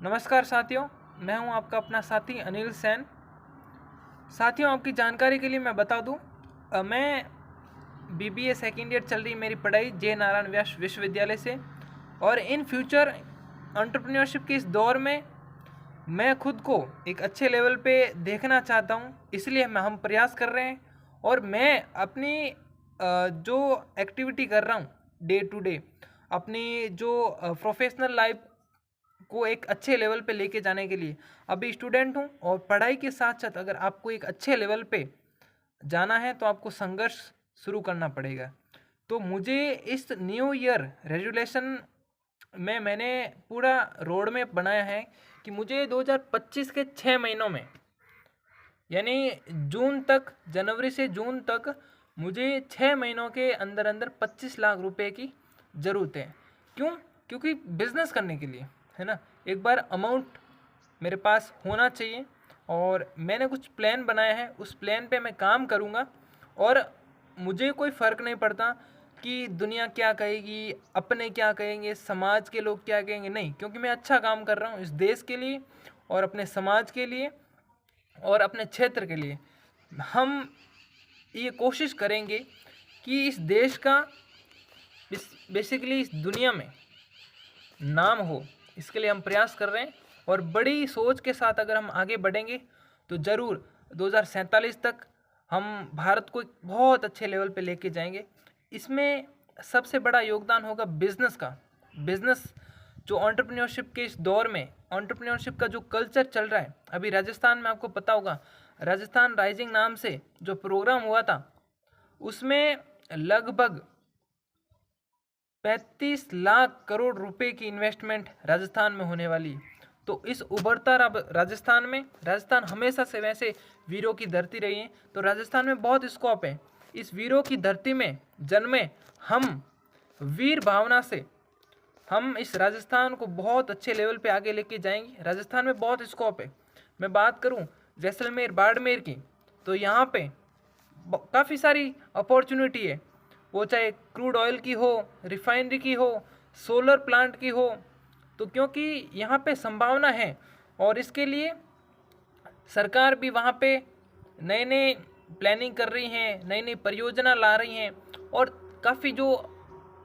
नमस्कार साथियों, मैं हूं आपका अपना साथी अनिल सैन। साथियों, आपकी जानकारी के लिए मैं बता दूं, मैं बीबीए सेकेंड ईयर चल रही मेरी पढ़ाई जे नारायण व्यास विश्वविद्यालय से। और इन फ्यूचर एंटरप्रेन्योरशिप के इस दौर में मैं खुद को एक अच्छे लेवल पे देखना चाहता हूं, इसलिए हम प्रयास कर रहे हैं। और मैं अपनी जो एक्टिविटी कर रहा हूं डे टू डे, अपनी जो प्रोफेशनल लाइफ को एक अच्छे लेवल पे लेके जाने के लिए अभी स्टूडेंट हूँ। और पढ़ाई के साथ साथ अगर आपको एक अच्छे लेवल पे जाना है तो आपको संघर्ष शुरू करना पड़ेगा। तो मुझे इस न्यू ईयर रेजुलेशन में मैंने पूरा रोड मैप बनाया है कि मुझे 2025 के 6 महीनों में, यानी जून तक, जनवरी से जून तक मुझे 6 महीनों के अंदर अंदर 25 लाख रुपए की ज़रूरत है। क्यों? क्योंकि बिजनेस करने के लिए, है ना, एक बार अमाउंट मेरे पास होना चाहिए। और मैंने कुछ प्लान बनाया है, उस प्लान पे मैं काम करूँगा। और मुझे कोई फ़र्क नहीं पड़ता कि दुनिया क्या कहेगी, अपने क्या कहेंगे, समाज के लोग क्या कहेंगे, नहीं, क्योंकि मैं अच्छा काम कर रहा हूँ इस देश के लिए और अपने समाज के लिए और अपने क्षेत्र के लिए। हम ये कोशिश करेंगे कि इस देश का, बेसिकली इस दुनिया में नाम हो, इसके लिए हम प्रयास कर रहे हैं। और बड़ी सोच के साथ अगर हम आगे बढ़ेंगे तो ज़रूर 2047 तक हम भारत को एक बहुत अच्छे लेवल पे लेके जाएंगे। इसमें सबसे बड़ा योगदान होगा बिज़नेस का। बिज़नेस जो एंटरप्रेन्योरशिप के इस दौर में, एंटरप्रेन्योरशिप का जो कल्चर चल रहा है अभी राजस्थान में, आपको पता होगा राजस्थान राइजिंग नाम से जो प्रोग्राम हुआ था उसमें लगभग 35 लाख करोड़ रुपए की इन्वेस्टमेंट राजस्थान में होने वाली। तो इस उभरता राजस्थान में, राजस्थान हमेशा से वैसे वीरों की धरती रही है, तो राजस्थान में बहुत स्कोप है। इस वीरों की धरती में जन्मे हम, वीर भावना से हम इस राजस्थान को बहुत अच्छे लेवल पे आगे लेके जाएंगे। राजस्थान में बहुत स्कोप है। मैं बात करूं जैसलमेर, बाड़मेर की, तो यहाँ पे काफ़ी सारी अपॉर्चुनिटी है। वो चाहे क्रूड ऑयल की हो, रिफाइनरी की हो, सोलर प्लांट की हो, तो क्योंकि यहाँ पे संभावना है। और इसके लिए सरकार भी वहाँ पे नए नए प्लानिंग कर रही हैं, नई नई परियोजना ला रही हैं। और काफ़ी जो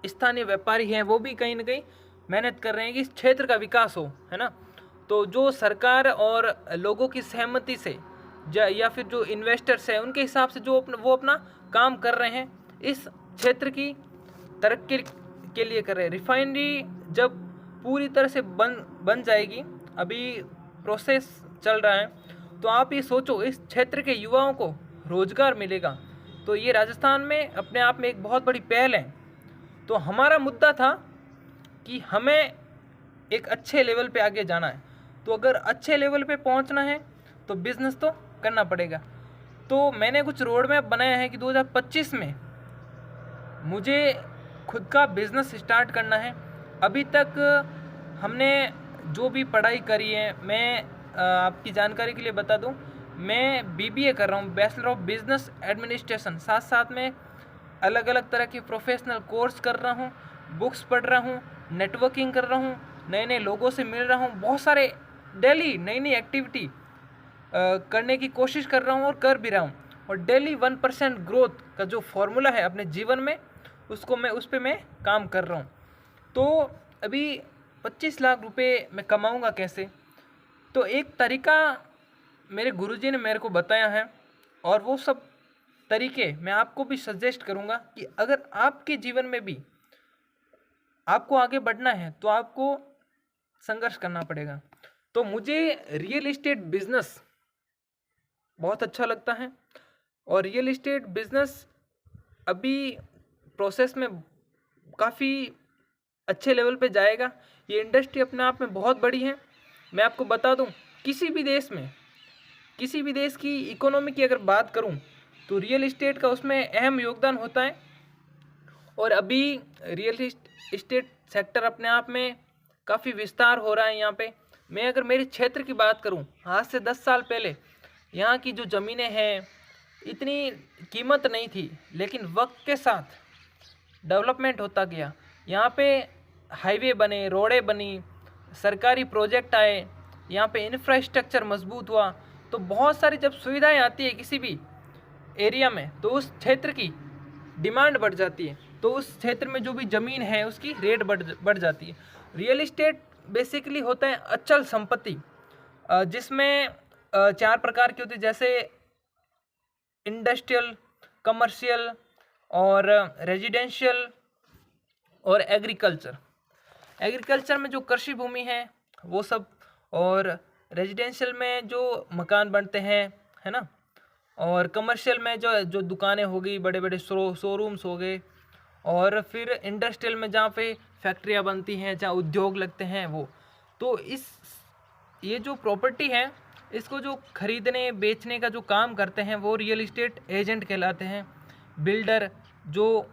स्थानीय व्यापारी हैं वो भी कहीं ना कहीं मेहनत कर रहे हैं कि इस क्षेत्र का विकास हो, है ना। तो जो सरकार और लोगों की सहमति से या फिर जो इन्वेस्टर्स हैं उनके हिसाब से जो वो अपना काम कर रहे हैं, इस क्षेत्र की तरक्की के लिए कर रहे हैं। रिफाइनरी जब पूरी तरह से बन जाएगी, अभी प्रोसेस चल रहा है, तो आप ये सोचो इस क्षेत्र के युवाओं को रोजगार मिलेगा। तो ये राजस्थान में अपने आप में एक बहुत बड़ी पहल है। तो हमारा मुद्दा था कि हमें एक अच्छे लेवल पे आगे जाना है। तो अगर अच्छे लेवल पे पहुंचना है तो बिज़नेस तो करना पड़ेगा। तो मैंने कुछ रोड मैप बनाया है कि 2025 में मुझे खुद का बिज़नेस स्टार्ट करना है। अभी तक हमने जो भी पढ़ाई करी है, मैं आपकी जानकारी के लिए बता दूं, मैं बीबीए कर रहा हूं, बैचलर ऑफ बिजनेस एडमिनिस्ट्रेशन। साथ साथ में अलग अलग तरह के प्रोफेशनल कोर्स कर रहा हूं, बुक्स पढ़ रहा हूं, नेटवर्किंग कर रहा हूं, नए नए लोगों से मिल रहा हूं, बहुत सारे डेली नई नई एक्टिविटी करने की कोशिश कर रहा हूं और कर भी रहा हूं। और डेली 1% ग्रोथ का जो फॉर्मूला है अपने जीवन में, उसको मैं, उस पर मैं काम कर रहा हूँ। तो अभी 25 लाख रुपए मैं कमाऊँगा कैसे? तो एक तरीका मेरे गुरुजी ने मेरे को बताया है, और वो सब तरीके मैं आपको भी सजेस्ट करूँगा कि अगर आपके जीवन में भी आपको आगे बढ़ना है तो आपको संघर्ष करना पड़ेगा। तो मुझे रियल इस्टेट बिजनेस बहुत अच्छा लगता है। और रियल इस्टेट बिजनेस अभी प्रोसेस में काफ़ी अच्छे लेवल पे जाएगा। ये इंडस्ट्री अपने आप में बहुत बड़ी है। मैं आपको बता दूं, किसी भी देश में, किसी भी देश की इकोनॉमी की अगर बात करूं तो रियल इस्टेट का उसमें अहम योगदान होता है। और अभी रियल इस्टेट सेक्टर अपने आप में काफ़ी विस्तार हो रहा है यहाँ पे। मैं अगर मेरे क्षेत्र की बात करूँ, आज से 10 साल पहले यहाँ की जो ज़मीनें हैं इतनी कीमत नहीं थी, लेकिन वक्त के साथ डेवलपमेंट होता गया। यहाँ पे हाईवे बने, रोडें बनी, सरकारी प्रोजेक्ट आए, यहाँ पे इंफ्रास्ट्रक्चर मजबूत हुआ, तो बहुत सारी जब सुविधाएं आती है किसी भी एरिया में तो उस क्षेत्र की डिमांड बढ़ जाती है, तो उस क्षेत्र में जो भी ज़मीन है उसकी रेट बढ़ जाती है। रियल इस्टेट बेसिकली होता है अचल संपत्ति, जिसमें 4 प्रकार की होती है, जैसे इंडस्ट्रियल, कमर्शियल और रेजिडेंशियल और एग्रीकल्चर। एग्रीकल्चर में जो कृषि भूमि है वो सब, और रेजिडेंशियल में जो मकान बनते हैं, है ना, और कमर्शियल में जो दुकानें हो गई, बड़े बड़े शोरूम्स हो गए, और फिर इंडस्ट्रियल में जहाँ पे फैक्ट्रियाँ बनती हैं, जहाँ उद्योग लगते हैं वो। तो ये जो प्रॉपर्टी है इसको जो खरीदने बेचने का जो काम करते हैं वो रियल इस्टेट एजेंट कहलाते हैं। बिल्डर जो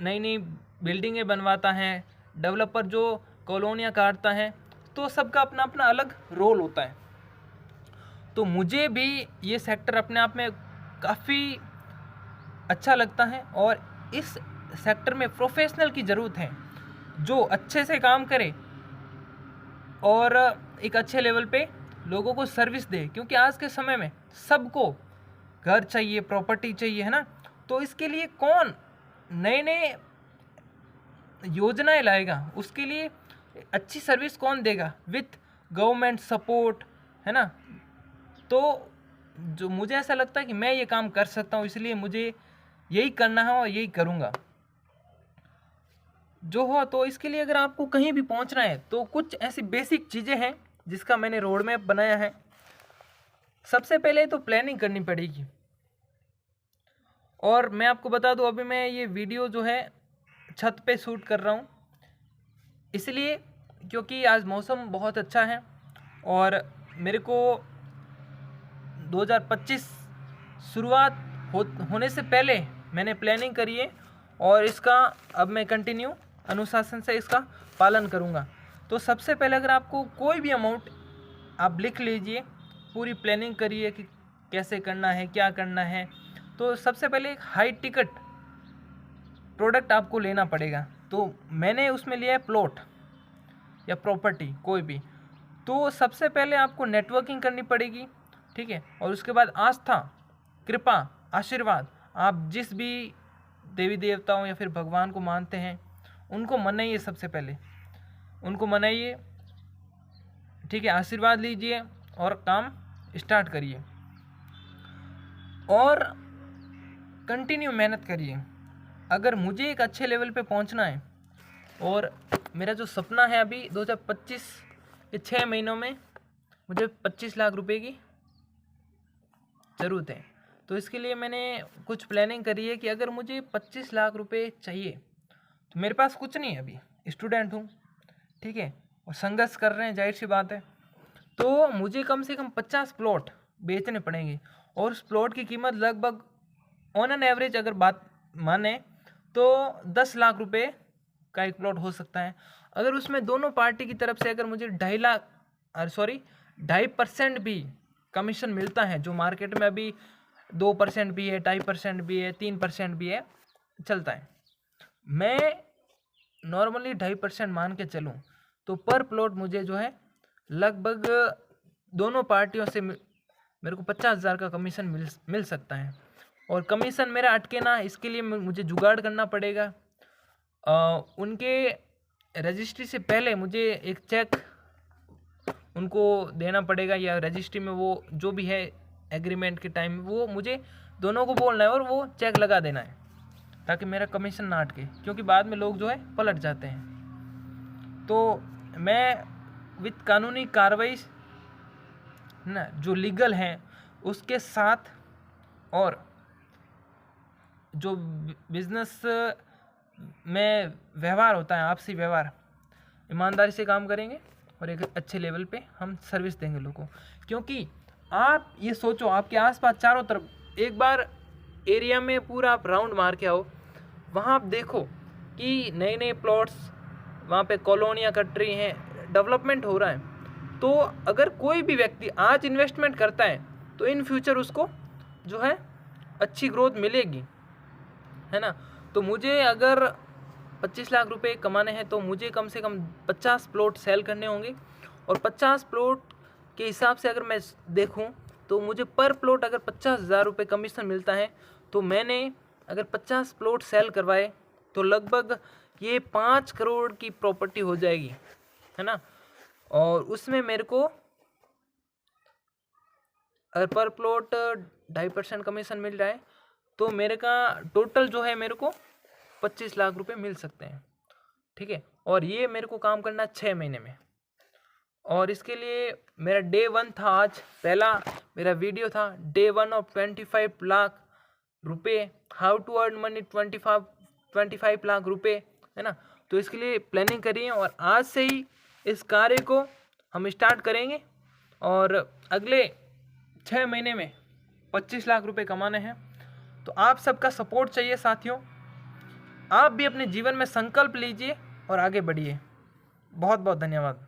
नई नई बिल्डिंगें बनवाता है, डेवलपर जो कॉलोनियाँ काटता है, तो सबका अपना अपना अलग रोल होता है। तो मुझे भी ये सेक्टर अपने आप में काफ़ी अच्छा लगता है, और इस सेक्टर में प्रोफेशनल की ज़रूरत है जो अच्छे से काम करे और एक अच्छे लेवल पे लोगों को सर्विस दे, क्योंकि आज के समय में सबको घर चाहिए, प्रॉपर्टी चाहिए, है ना। तो इसके लिए कौन नए नए योजनाएं लाएगा, उसके लिए अच्छी सर्विस कौन देगा विथ गवर्नमेंट सपोर्ट, है ना। तो जो मुझे ऐसा लगता है कि मैं ये काम कर सकता हूँ, इसलिए मुझे यही करना है और यही करूँगा जो हो। तो इसके लिए अगर आपको कहीं भी पहुँचना है तो कुछ ऐसी बेसिक चीज़ें हैं जिसका मैंने रोड मैप बनाया है। सबसे पहले तो प्लानिंग करनी पड़ेगी, और मैं आपको बता दूं अभी मैं ये वीडियो जो है छत पे शूट कर रहा हूँ, इसलिए क्योंकि आज मौसम बहुत अच्छा है और मेरे को 2025 शुरुआत होने से पहले मैंने प्लानिंग करी है, और इसका अब मैं कंटिन्यू अनुशासन से इसका पालन करूँगा। तो सबसे पहले अगर आपको कोई भी अमाउंट आप लिख लीजिए, पूरी प्लानिंग करिए कि कैसे करना है, क्या करना है। तो सबसे पहले एक हाई टिकट प्रोडक्ट आपको लेना पड़ेगा। तो मैंने उसमें लिया है प्लॉट या प्रॉपर्टी कोई भी। तो सबसे पहले आपको नेटवर्किंग करनी पड़ेगी, ठीक है, और उसके बाद आस्था, कृपा, आशीर्वाद, आप जिस भी देवी देवताओं या फिर भगवान को मानते हैं उनको मनाइए, सबसे पहले उनको मनाइए, ठीक है, आशीर्वाद लीजिए और काम स्टार्ट करिए और कंटिन्यू मेहनत करिए। अगर मुझे एक अच्छे लेवल पे पहुंचना है, और मेरा जो सपना है अभी 2025 के 6 महीनों में मुझे 25 लाख रुपए की ज़रूरत है। तो इसके लिए मैंने कुछ प्लानिंग करी है कि अगर मुझे 25 लाख रुपए चाहिए, तो मेरे पास कुछ नहीं है, अभी स्टूडेंट हूँ, ठीक है, और संघर्ष कर रहे हैं, जाहिर सी बात है। तो मुझे कम से कम 50 प्लॉट बेचने पड़ेंगे, और उस प्लॉट की कीमत लगभग ऑन एन एवरेज अगर बात माने तो 10 लाख रुपए का एक प्लॉट हो सकता है। अगर उसमें दोनों पार्टी की तरफ से अगर मुझे 2.5% भी कमीशन मिलता है, जो मार्केट में अभी 2% भी है, 2.5% भी है, 3% भी है, चलता है। मैं नॉर्मली 2.5% मान के चलूँ तो पर प्लॉट मुझे जो है लगभग दोनों पार्टियों से मेरे को 50,000 का कमीशन मिल सकता है। और कमीशन मेरा अटके ना, इसके लिए मुझे जुगाड़ करना पड़ेगा। उनके रजिस्ट्री से पहले मुझे एक चेक उनको देना पड़ेगा, या रजिस्ट्री में वो जो भी है एग्रीमेंट के टाइम वो मुझे दोनों को बोलना है और वो चेक लगा देना है, ताकि मेरा कमीशन ना अटके, क्योंकि बाद में लोग जो है पलट जाते हैं। तो मैं विद कानूनी कार्रवाई ना जो लीगल हैं उसके साथ, और जो बिजनेस में व्यवहार होता है, आपसी व्यवहार, ईमानदारी से काम करेंगे और एक अच्छे लेवल पे हम सर्विस देंगे लोगों को। क्योंकि आप ये सोचो, आपके आसपास चारों तरफ एक बार एरिया में पूरा आप राउंड मार के आओ, वहाँ आप देखो कि नए नए प्लॉट्स, वहाँ पे कॉलोनियाँ कट रही हैं, डेवलपमेंट हो रहा है। तो अगर कोई भी व्यक्ति आज इन्वेस्टमेंट करता है तो इन फ्यूचर उसको जो है अच्छी ग्रोथ मिलेगी, है ना। तो मुझे अगर 25 लाख रुपए कमाने हैं तो मुझे कम से कम 50 प्लॉट सेल करने होंगे। और 50 प्लॉट के हिसाब से अगर मैं देखूं तो मुझे पर प्लॉट अगर 50,000 रुपये कमीशन मिलता है, तो मैंने अगर 50 प्लॉट सेल करवाए तो लगभग ये 5 करोड़ की प्रॉपर्टी हो जाएगी, है ना। और उसमें मेरे को अगर पर प्लॉट 2.5% कमीशन मिल रहा है तो मेरे का टोटल जो है मेरे को 25 लाख रुपए मिल सकते हैं, ठीक है। और ये मेरे को काम करना 6 महीने में। और इसके लिए मेरा डे 1 था, आज पहला मेरा वीडियो था डे 1 ऑफ 25 लाख रुपए, how to earn money 25 lakh रुपए, है ना। तो इसके लिए प्लानिंग करिए और आज से ही इस कार्य को हम स्टार्ट करेंगे और अगले 6 महीने में 25 लाख रुपए कमाने हैं। तो आप सबका सपोर्ट चाहिए साथियों। आप भी अपने जीवन में संकल्प लीजिए और आगे बढ़िए। बहुत बहुत धन्यवाद।